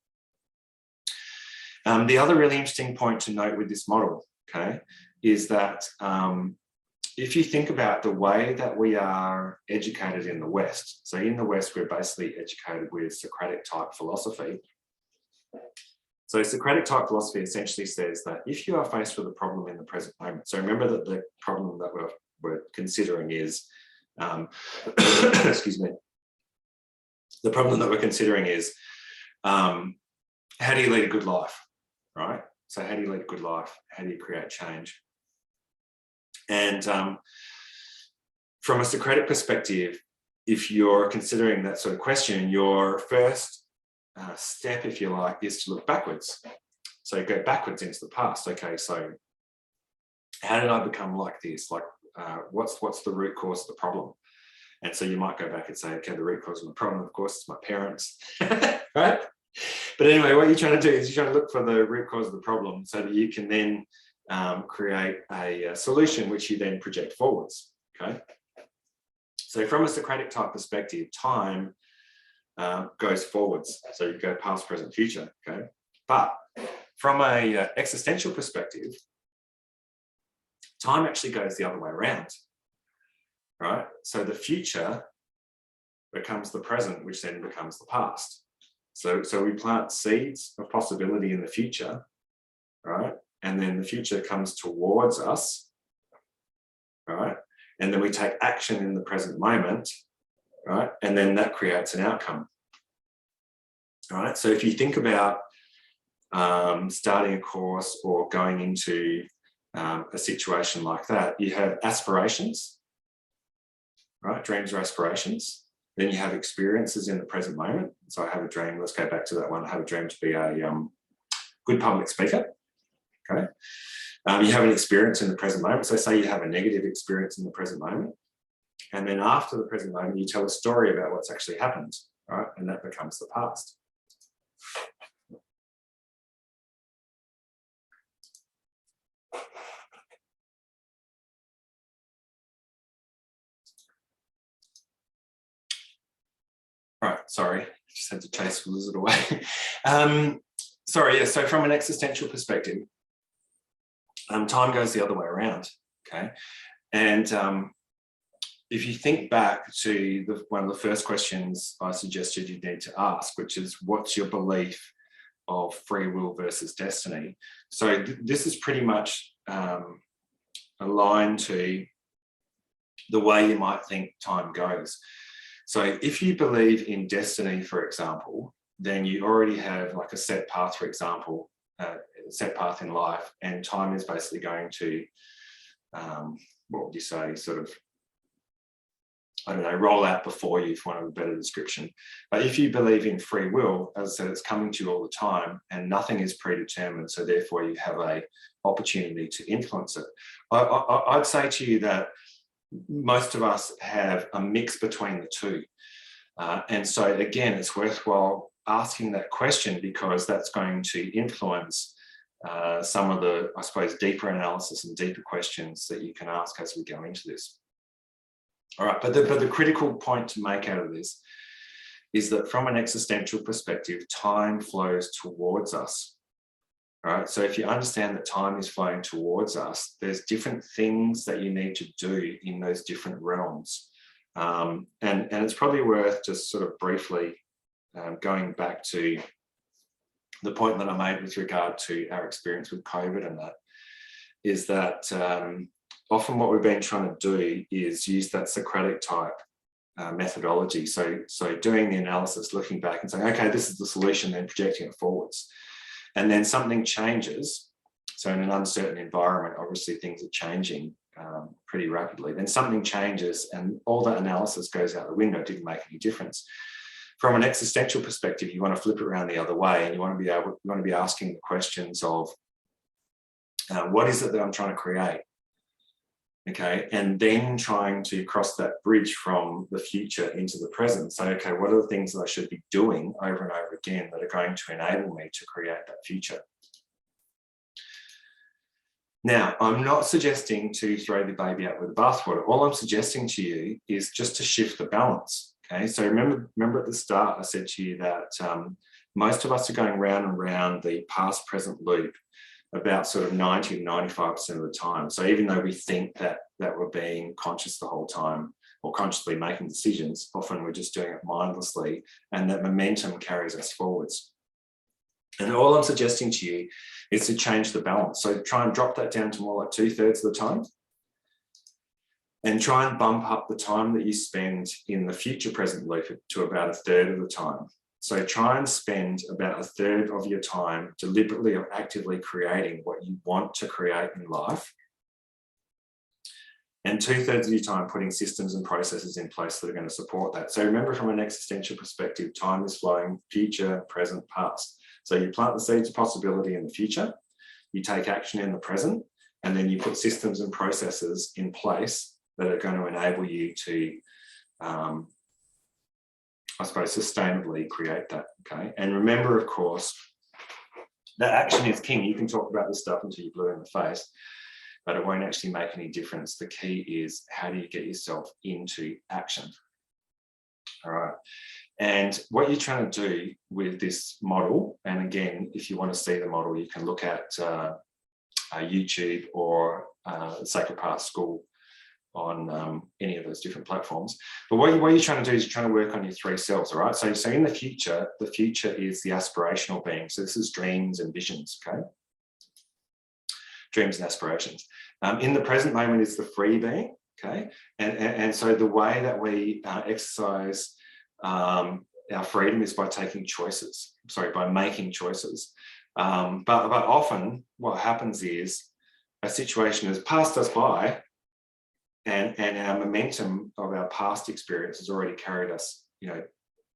The other really interesting point to note with this model, okay, is that if you think about the way that we are educated in the West, so in the West, we're basically educated with Socratic type philosophy. So Socratic type philosophy essentially says that if you are faced with a problem in the present moment, so remember that the problem that we're considering is, excuse me, the problem that we're considering is, how do you lead a good life, right? So how do you lead a good life? How do you create change? And from a Socratic perspective, if you're considering that sort of question, your first step, if you like, is to look backwards. So go backwards into the past. Okay, so how did I become like this? Like, what's the root cause of the problem? And so you might go back and say, okay, the root cause of the problem, of course, is my parents, right? But anyway, what you're trying to do is you're trying to look for the root cause of the problem so that you can then create a solution which you then project forwards, okay? So from a Socratic type perspective, time goes forwards. So you go past, present, future, okay? But from a existential perspective, time actually goes the other way around, right? So the future becomes the present, which then becomes the past. So we plant seeds of possibility in the future, right? And then the future comes towards us, right? And then we take action in the present moment, right? And then that creates an outcome, all right? So if you think about starting a course or going into a situation like that, you have aspirations, right? Dreams are aspirations. Then you have experiences in the present moment. So I have a dream, let's go back to that one. I have a dream to be a good public speaker, okay? You have an experience in the present moment. So say you have a negative experience in the present moment. And then after the present moment, you tell a story about what's actually happened, right? And that becomes the past. Right, sorry, just had to chase the lizard away. Sorry, yeah, so from an existential perspective, time goes the other way around, okay? And if you think back to one of the first questions I suggested you need to ask, which is what's your belief of free will versus destiny? So this is pretty much aligned to the way you might think time goes. So if you believe in destiny, for example, then you already have like a set path, for example, set path in life, and time is basically going to, what would you say, sort of, I don't know, roll out before you, for want of a better description. But if you believe in free will, as I said, it's coming to you all the time and nothing is predetermined, so therefore you have a opportunity to influence it. I'd say to you that most of us have a mix between the two. And so again, it's worthwhile asking that question because that's going to influence some of the, I suppose, deeper analysis and deeper questions that you can ask as we go into this. All right, but the critical point to make out of this is that from an existential perspective, time flows towards us. All right, so if you understand that time is flowing towards us, there's different things that you need to do in those different realms. And it's probably worth just sort of briefly going back to the point that I made with regard to our experience with COVID, and that is that often what we've been trying to do is use that Socratic type methodology. So doing the analysis, looking back and saying, okay, this is the solution, then projecting it forwards. And then something changes. So in an uncertain environment, obviously things are changing pretty rapidly. Then something changes and all that analysis goes out the window. It didn't make any difference. From an existential perspective, you want to flip it around the other way, and you want to be asking the questions of what is it that I'm trying to create? Okay, and then trying to cross that bridge from the future into the present. So, okay, what are the things that I should be doing over and over again that are going to enable me to create that future? Now, I'm not suggesting to throw the baby out with the bathwater. All I'm suggesting to you is just to shift the balance. Okay, so remember at the start I said to you that most of us are going round and round the past-present loop. about sort of 90 to 95% of the time. So even though we think that we're being conscious the whole time or consciously making decisions, often we're just doing it mindlessly, and that momentum carries us forwards. And all I'm suggesting to you is to change the balance. So try and drop that down to more like 2/3 of the time, and try and bump up the time that you spend in the future present loop to about 1/3 of the time. So try and spend about 1/3 of your time deliberately or actively creating what you want to create in life, and 2/3 of your time putting systems and processes in place that are going to support that. So remember, from an existential perspective, time is flowing, future, present, past. So you plant the seeds of possibility in the future, you take action in the present, and then you put systems and processes in place that are going to enable you to, I suppose, sustainably create that, okay? And remember, of course, that action is king. You can talk about this stuff until you're blue in the face, but it won't actually make any difference. The key is, how do you get yourself into action? All right. And what you're trying to do with this model, and again, if you want to see the model, you can look at YouTube or Sacred Path School on any of those different platforms. But what you're trying to do is you're trying to work on your 3 selves, all right? So in the future is the aspirational being. So this is dreams and visions, okay? Dreams and aspirations. In the present moment is the free being, okay? And so the way that we exercise our freedom is by taking choices, by making choices. But often what happens is a situation has passed us by, and our momentum of our past experience has already carried us,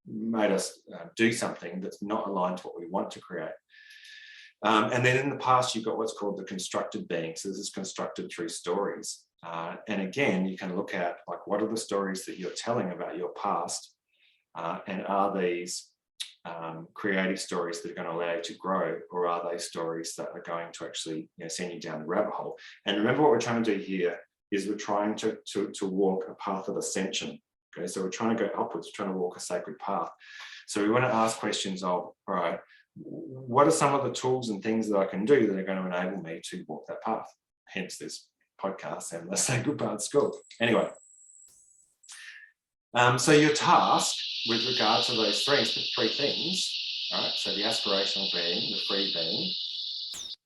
made us do something that's not aligned to what we want to create. And then in the past, you've got what's called the constructed being. So this is constructed through stories. And again, you can look at, like, what are the stories that you're telling about your past? And are these creative stories that are going to allow you to grow, or are they stories that are going to actually send you down the rabbit hole? And remember, what we're trying to do here is we're trying to walk a path of ascension. Okay, so we're trying to go upwards, we're trying to walk a sacred path. So we want to ask questions of, all right, what are some of the tools and things that I can do that are going to enable me to walk that path? Hence this podcast and the Sacred Path School. Anyway, so your task with regard to those three things, all right, so the aspirational being, the free being,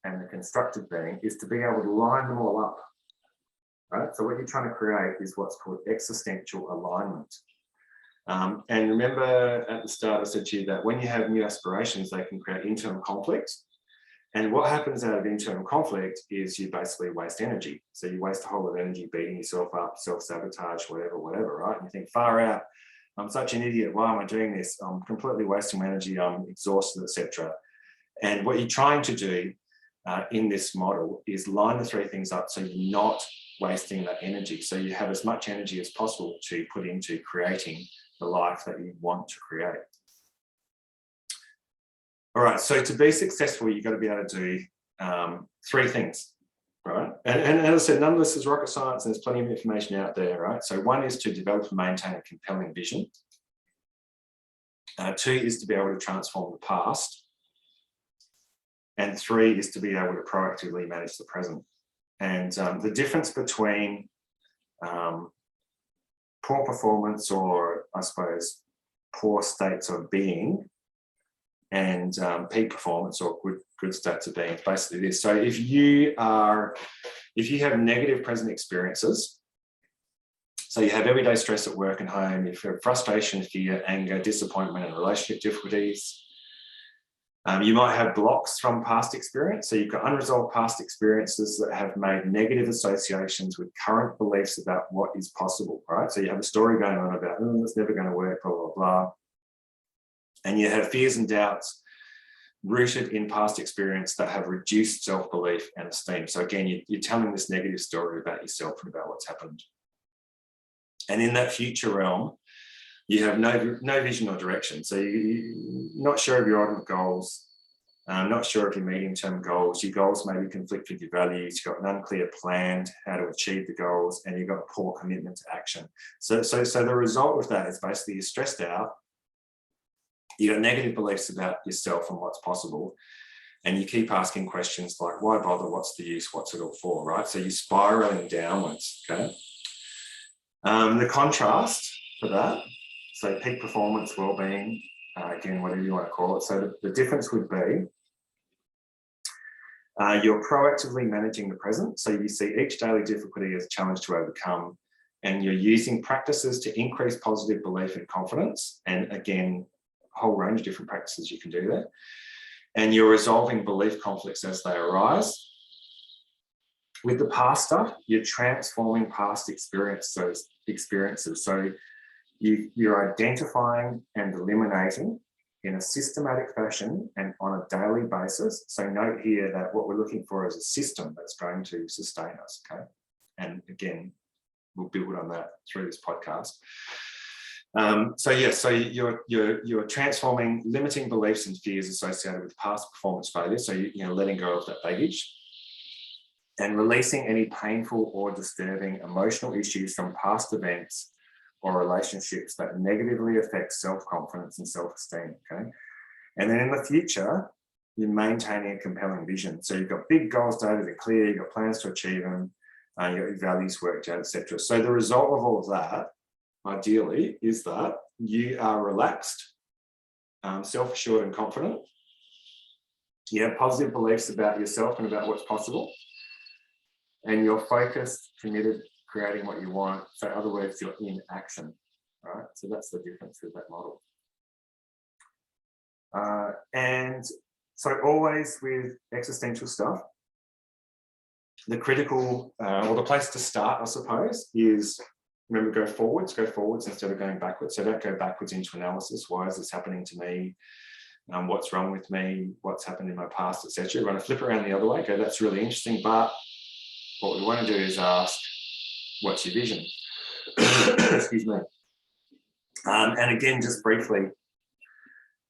and the constructed being, is to be able to line them all up. Right? So what you're trying to create is what's called existential alignment. And remember at the start I said to you that when you have new aspirations, they can create internal conflict. And what happens out of internal conflict is you basically waste energy. So you waste a whole lot of energy beating yourself up, self-sabotage, whatever, right? And you think, far out, I'm such an idiot, why am I doing this? I'm completely wasting my energy, I'm exhausted, etc. And what you're trying to do in this model is line the 3 things up so you're not wasting that energy. So you have as much energy as possible to put into creating the life that you want to create. All right, so to be successful, you've got to be able to do 3 things, right? And as I said, none of this is rocket science, and there's plenty of information out there, right? So 1 is to develop and maintain a compelling vision. 2 is to be able to transform the past. And 3 is to be able to proactively manage the present. And the difference between poor performance, or I suppose poor states of being, and peak performance or good states of being is basically this. So if you have negative present experiences, so you have everyday stress at work and home, you have frustration, fear, anger, disappointment, and relationship difficulties. You might have blocks from past experience. So you've got unresolved past experiences that have made negative associations with current beliefs about what is possible, right? So you have a story going on about, oh, it's never going to work, blah, blah, blah. And you have fears and doubts rooted in past experience that have reduced self-belief and esteem. So again, you're telling this negative story about yourself and about what's happened. And in that future realm, you have no vision or direction. So you're not sure of your ultimate goals, not sure of your medium-term goals. Your goals maybe conflict with your values. You've got an unclear plan how to achieve the goals, and you've got a poor commitment to action. So the result of that is basically you're stressed out. You've got negative beliefs about yourself and what's possible, And you keep asking questions like, why bother? What's the use? What's it all for, right? So you're spiraling downwards, okay? The contrast for that, so peak performance, well-being, again, whatever you want to call it. So the difference would be you're proactively managing the present. So you see each daily difficulty as a challenge to overcome, and you're using practices to increase positive belief and confidence. And again, a whole range of different practices you can do there. And you're resolving belief conflicts as they arise. With the past stuff, you're transforming past experiences. So you're identifying and eliminating in a systematic fashion and on a daily basis. So note here that what we're looking for is a system that's going to sustain us, okay? And again, we'll build on that through this podcast. So you're transforming limiting beliefs and fears associated with past performance failure. So you're letting go of that baggage and releasing any painful or disturbing emotional issues from past events or relationships that negatively affect self-confidence and self-esteem, okay? And then in the future, you're maintaining a compelling vision. So you've got big goals stated and clear, you've got plans to achieve them, you've got your values worked out, etc. So the result of all of that, ideally, is that you are relaxed, self-assured and confident. You have positive beliefs about yourself and about what's possible. And you're focused, committed, creating what you want. So in other words, you're in action, right? So that's the difference with that model. And so always with existential stuff, the critical, or the place to start, I suppose, is, remember, go forwards instead of going backwards. So don't go backwards into analysis. Why is this happening to me? What's wrong with me? What's happened in my past, etc. You want to flip around the other way, go, that's really interesting, but what we want to do is ask, what's your vision? Excuse me. And again, just briefly,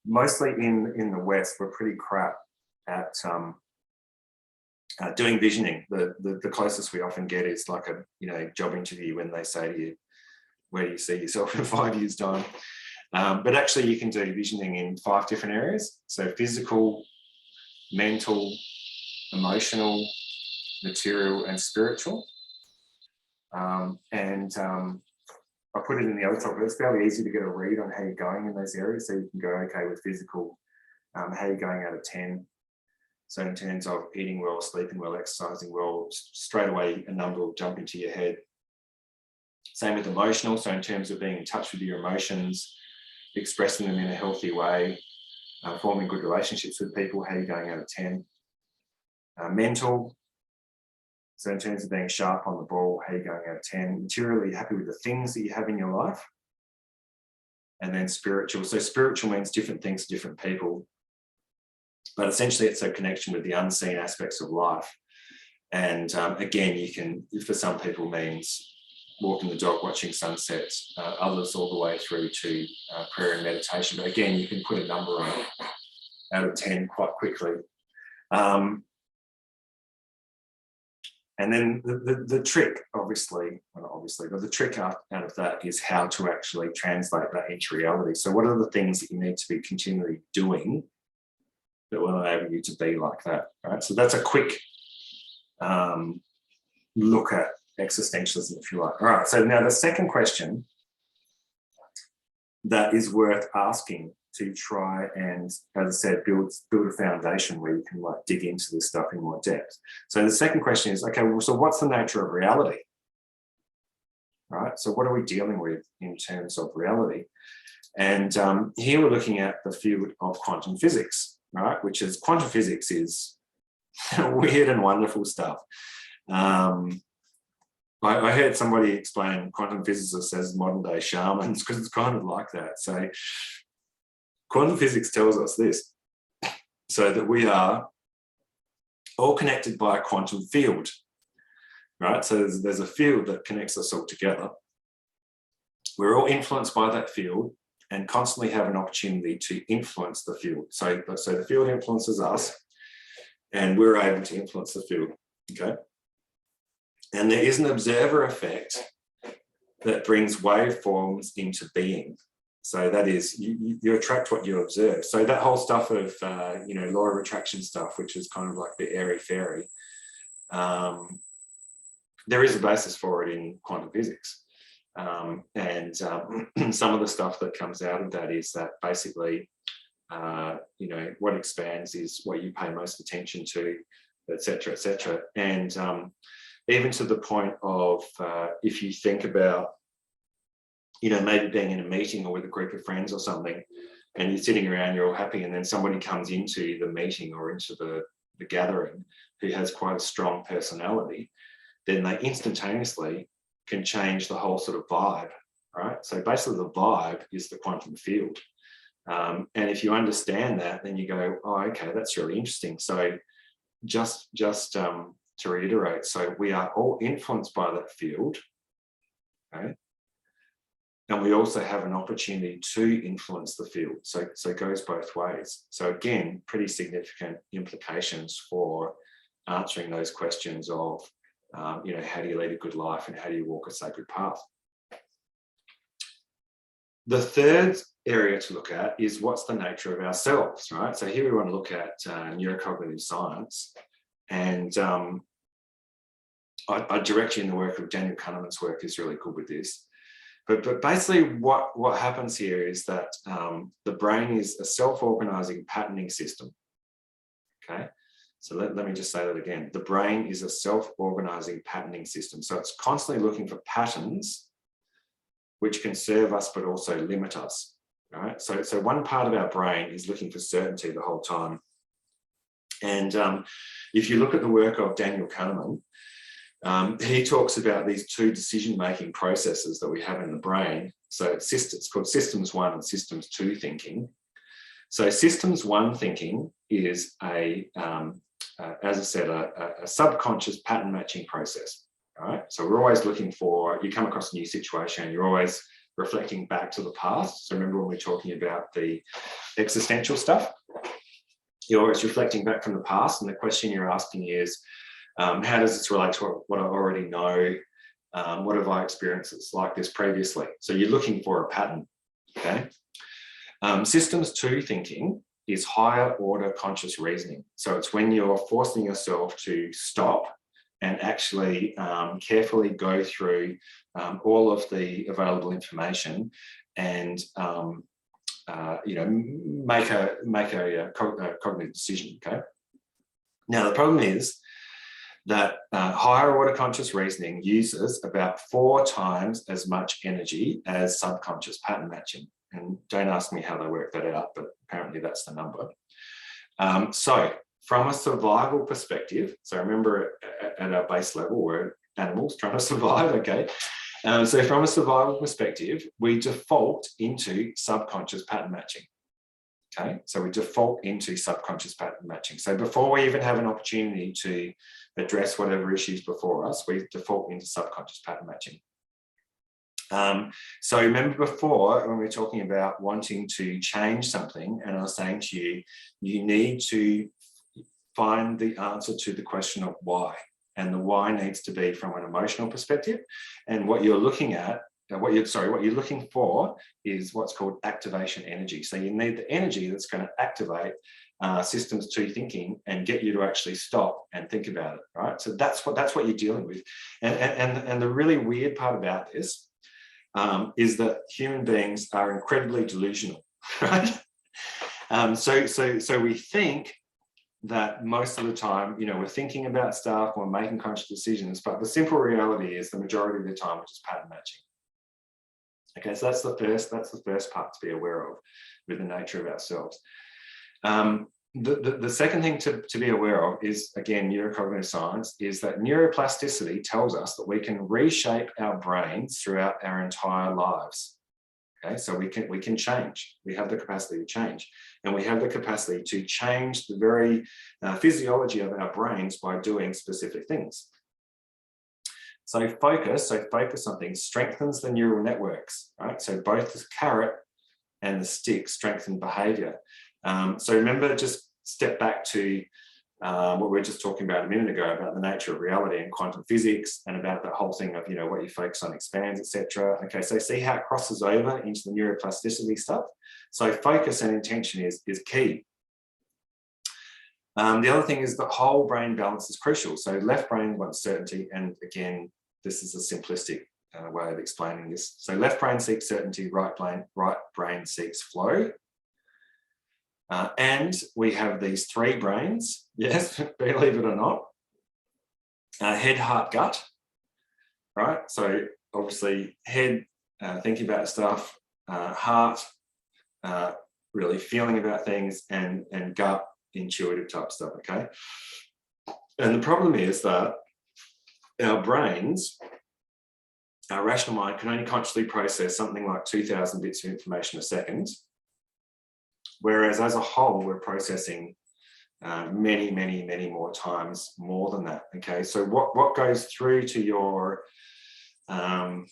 mostly in the West, we're pretty crap at doing visioning. The closest we often get is like a job interview when they say to you, where do you see yourself in 5 years' time? But actually you can do visioning in 5 different areas. So physical, mental, emotional, material and spiritual. I put it in the other top, but it's fairly easy to get a read on how you're going in those areas. So you can go, okay, with physical, how are you going out of 10? So in terms of eating well, sleeping well, exercising well, straight away a number will jump into your head. Same with emotional. So in terms of being in touch with your emotions, expressing them in a healthy way, forming good relationships with people, how are you going out of 10? Mental. So in terms of being sharp on the ball, how are you going out of 10? Materially happy with the things that you have in your life. And then spiritual. So spiritual means different things to different people. But essentially it's a connection with the unseen aspects of life. And again, you can, for some people, means walking the dog, watching sunsets, others all the way through to prayer and meditation. But again, you can put a number on it out of 10 quite quickly. And then the trick, obviously, well, not obviously, but the trick out of that is how to actually translate that into reality. So what are the things that you need to be continually doing that will enable you to be like that, right? So that's a quick look at existentialism, if you like. All right, so now the second question that is worth asking to try and, as I said, build a foundation where you can like dig into this stuff in more depth. So the second question is, okay, well, so what's the nature of reality? Right, so what are we dealing with in terms of reality? And here we're looking at the field of quantum physics, right, which is, quantum physics is weird and wonderful stuff. I heard somebody explain quantum physicists as modern day shamans, because it's kind of like that. So quantum physics tells us this, so that we are all connected by a quantum field, right? So there's a field that connects us all together. We're all influenced by that field and constantly have an opportunity to influence the field. So the field influences us and we're able to influence the field, okay? And there is an observer effect that brings waveforms into being. So that is, you attract what you observe. So that whole stuff of, law of attraction stuff, which is kind of like the airy-fairy, there is a basis for it in quantum physics. Some of the stuff that comes out of that is that basically, what expands is what you pay most attention to, et cetera, et cetera. And even to the point of if you think about, maybe being in a meeting or with a group of friends or something, and you're sitting around, you're all happy, and then somebody comes into the meeting or into the gathering who has quite a strong personality, then they instantaneously can change the whole sort of vibe, right? So basically the vibe is the quantum field. And if you understand that, then you go, oh, okay, that's really interesting. So just to reiterate, so we are all influenced by that field, okay? And we also have an opportunity to influence the field. So it goes both ways. So again, pretty significant implications for answering those questions of, how do you lead a good life and how do you walk a sacred path? The third area to look at is what's the nature of ourselves, right? So here we want to look at neurocognitive science. And I direct you in the work of Daniel Kahneman's work is really good with this. But basically what happens here is that the brain is a self-organizing patterning system, okay? So let me just say that again. The brain is a self-organizing patterning system. So it's constantly looking for patterns which can serve us but also limit us, right? So one part of our brain is looking for certainty the whole time. And if you look at the work of Daniel Kahneman, he talks about these two decision-making processes that we have in the brain. So it's called systems 1 and systems 2 thinking. So systems 1 thinking is as I said, a subconscious pattern matching process. All right. So we're always looking for, you come across a new situation, you're always reflecting back to the past. So remember when we're talking about the existential stuff, you're always reflecting back from the past, and the question you're asking is, how does this relate to what I already know? What have I experienced that's like this previously? So you're looking for a pattern, okay? Systems 2 thinking is higher order conscious reasoning. So it's when you're forcing yourself to stop and actually carefully go through all of the available information and make a cognitive decision, okay? Now the problem is that higher order conscious reasoning uses about 4 times as much energy as subconscious pattern matching. And don't ask me how they work that out, but apparently that's the number. So from a survival perspective, so remember at our base level, we're animals trying to survive, okay? So from a survival perspective, we default into subconscious pattern matching. Okay, so we default into subconscious pattern matching. So before we even have an opportunity to address whatever issues before us, we default into subconscious pattern matching. So remember before when we were talking about wanting to change something, and I was saying to you, you need to find the answer to the question of why. And the why needs to be from an emotional perspective. And what you're looking at, what you're looking for is what's called activation energy. So you need the energy that's going to activate systems 2 thinking and get you to actually stop and think about it, right? So that's what you're dealing with. And the really weird part about this is that human beings are incredibly delusional, right? So we think that most of the time, we're thinking about stuff, we're making conscious decisions, but the simple reality is the majority of the time we're just pattern matching. Okay, so that's the first part to be aware of with the nature of ourselves. The second thing to be aware of is, again, neurocognitive science, is that neuroplasticity tells us that we can reshape our brains throughout our entire lives. Okay, so we can change. We have the capacity to change, and we have the capacity to change the very physiology of our brains by doing specific things. So focus on things strengthens the neural networks, right? So both the carrot and the stick strengthen behavior. So remember, just step back to what we were just talking about a minute ago about the nature of reality and quantum physics, and about that whole thing of, you know, what you focus on expands, etc. Okay, so see how it crosses over into the neuroplasticity stuff. So focus and intention is key. The other thing is that whole brain balance is crucial. So left brain wants certainty, and again, this is a simplistic way of explaining this. So left brain seeks certainty, right brain seeks flow. And we have these three brains, yes, believe it or not. Head, heart, gut, right? So obviously head, thinking about stuff, heart, really feeling about things, and gut, intuitive type stuff, okay? And the problem is that our brains, our rational mind can only consciously process something like 2,000 bits of information a second, whereas as a whole, we're processing many, many, many more times more than that, okay? So what goes through to your, I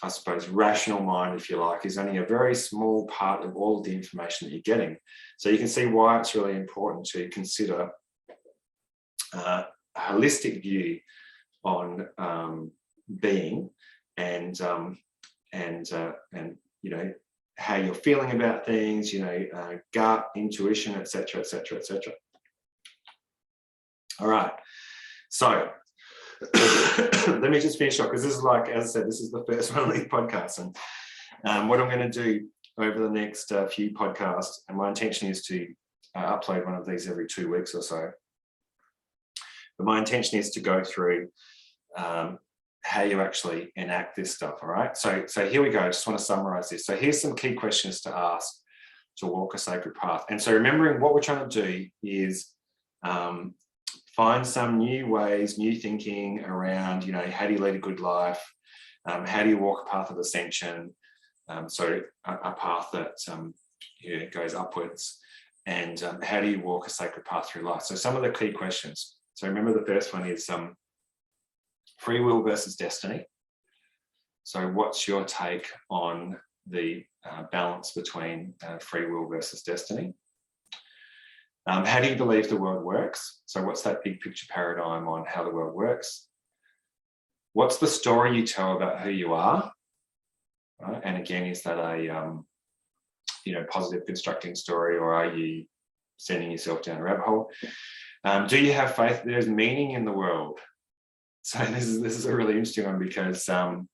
suppose, rational mind, if you like, is only a very small part of all of the information that you're getting. So you can see why it's really important to consider a holistic view on being and you know, how you're feeling about things, you know, gut, intuition, etc., etc., etc. All right, so let me just finish up, because this is, like, as I said, this is the first one of these podcasts, and what I'm going to do over the next few podcasts, and my intention is to upload one of these every 2 weeks or so, but my intention is to go through how you actually enact this stuff. All right, so here we go. I just want to summarize this. So here's some key questions to ask to walk a sacred path. And so remembering, what we're trying to do is find some new ways, new thinking around, you know, how do you lead a good life? How do you walk a path of ascension? So a path that you know, goes upwards. And how do you walk a sacred path through life? So some of the key questions. So remember, the first one is free will versus destiny. So what's your take on the balance between free will versus destiny? How do you believe the world works? So what's that big picture paradigm on how the world works? What's the story you tell about who you are? Right? And again, is that a you know, positive constructing story, or are you sending yourself down a rabbit hole? Do you have faith that there's meaning in the world? So this is a really interesting one, because and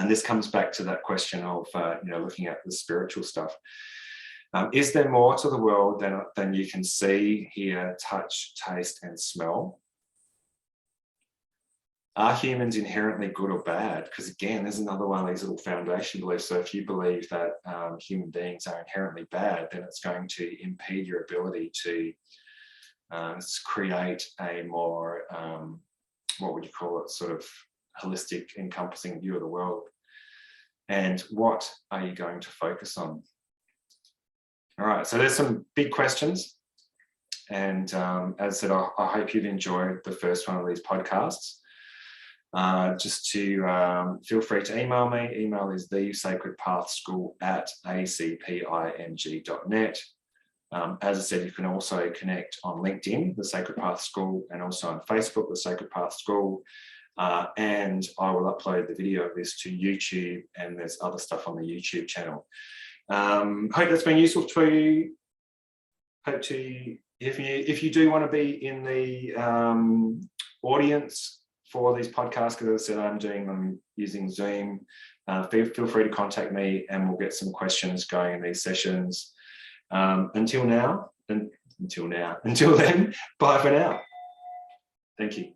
this comes back to that question of you know, looking at the spiritual stuff. Is there more to the world than you can see, hear, touch, taste, and smell? Are humans inherently good or bad? Because again, there's another one of these little foundation beliefs. So if you believe that human beings are inherently bad, then it's going to impede your ability to create a more, what would you call it, sort of holistic, encompassing view of the world. And what are you going to focus on? All right, so there's some big questions. And as I said, I hope you've enjoyed the first one of these podcasts. Just to feel free to email me. Email is thesacredpathschool@acping.net. As I said, you can also connect on LinkedIn, The Sacred Path School, and also on Facebook, The Sacred Path School. And I will upload the video of this to YouTube, and there's other stuff on the YouTube channel. Hope that's been useful to you. Hope to, if you do want to be in the audience for these podcasts, because as I said, I'm using Zoom, feel free to contact me, and we'll get some questions going in these sessions. Until then, bye for now. Thank you.